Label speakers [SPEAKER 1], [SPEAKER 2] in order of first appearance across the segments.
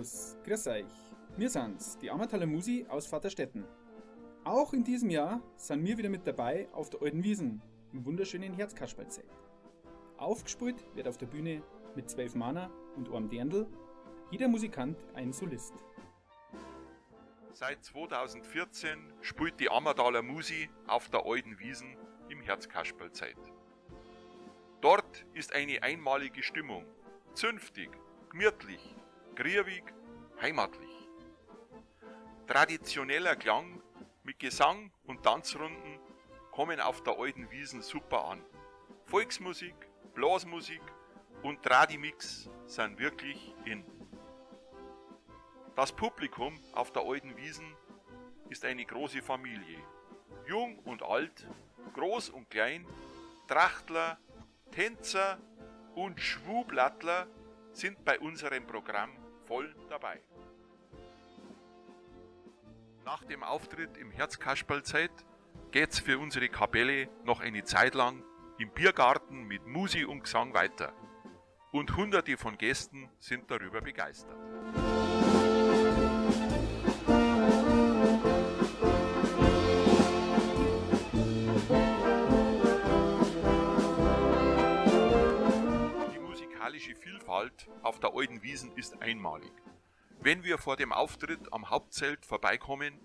[SPEAKER 1] Servus, grüß euch. Wir sind's, die Ammertaler Musi aus Vaterstetten. Auch in diesem Jahr sind wir wieder mit dabei auf der Alten Wiesn im wunderschönen Herzkasperlzeit. Aufgespielt wird auf der Bühne mit 12 Manner und einem Dirndl, jeder Musikant ein Solist.
[SPEAKER 2] Seit 2014 spielt die Ammertaler Musi auf der Alten Wiesn im Herzkasperlzeit. Dort ist eine einmalige Stimmung, zünftig, gemütlich, griebig, heimatlich. Traditioneller Klang mit Gesang und Tanzrunden kommen auf der Alten Wiesn super an. Volksmusik, Blasmusik und Tradimix sind wirklich in. Das Publikum auf der Alten Wiesn ist eine große Familie. Jung und alt, groß und klein, Trachtler, Tänzer und Schwublattler sind bei unserem Programm voll dabei. Nach dem Auftritt im Herzkasperlzeit geht's für unsere Kapelle noch eine Zeit lang im Biergarten mit Musi und Gesang weiter. Und Hunderte von Gästen sind darüber begeistert. Die musikalische Vielfalt auf der Alten Wiesn ist einmalig. Wenn wir vor dem Auftritt am Hauptzelt vorbeikommen,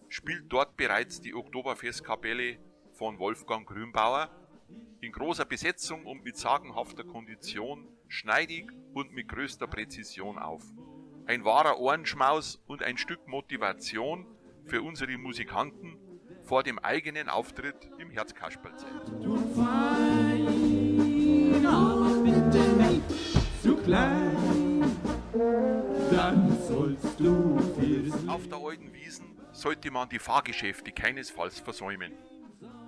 [SPEAKER 2] spielt dort bereits die Oktoberfestkapelle von Wolfgang Grünbauer in großer Besetzung und mit sagenhafter Kondition, schneidig und mit größter Präzision auf. Ein wahrer Ohrenschmaus und ein Stück Motivation für unsere Musikanten vor dem eigenen Auftritt im Herzkasperlzeit.
[SPEAKER 3] Du fein, aber bitte nicht zu klein, dann sollst du fürs
[SPEAKER 2] Auf der Alten Wiesn sollte man die Fahrgeschäfte keinesfalls versäumen.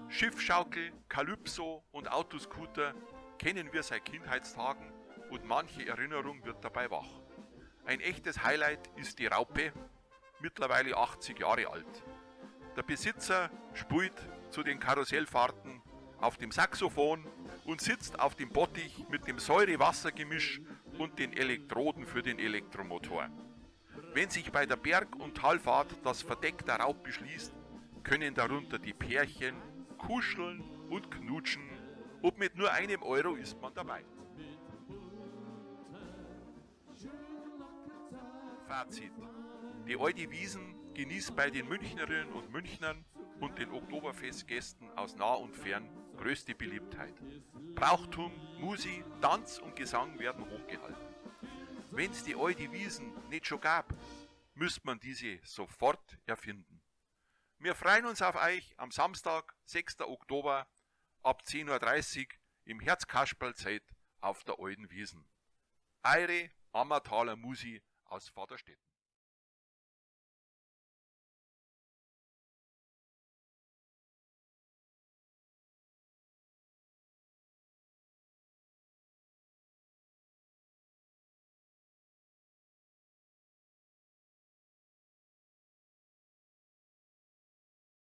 [SPEAKER 2] Schiffschaukel, Kalypso und Autoscooter kennen wir seit Kindheitstagen und manche Erinnerung wird dabei wach. Ein echtes Highlight ist die Raupe, mittlerweile 80 Jahre alt. Der Besitzer spielt zu den Karussellfahrten auf dem Saxophon und sitzt auf dem Bottich mit dem Säure-Wasser-Gemisch und den Elektroden für den Elektromotor. Wenn sich bei der Berg- und Talfahrt das Verdeck der Raupe schließt, können darunter die Pärchen kuscheln und knutschen und mit nur €1 ist man dabei. Fazit: Die Alte Wiesn genießt bei den Münchnerinnen und Münchnern und den Oktoberfestgästen aus nah und fern größte Beliebtheit. Brauchtum, Musi, Tanz und Gesang werden hochgehalten. Wenn's die Alte Wiesn nicht schon gab, müsste man diese sofort erfinden. Wir freuen uns auf euch am Samstag, 6. Oktober ab 10:30 Uhr im Herzkasperlzeit auf der Alten Wiesn. Eure Ammertaler Musi aus Vaterstetten.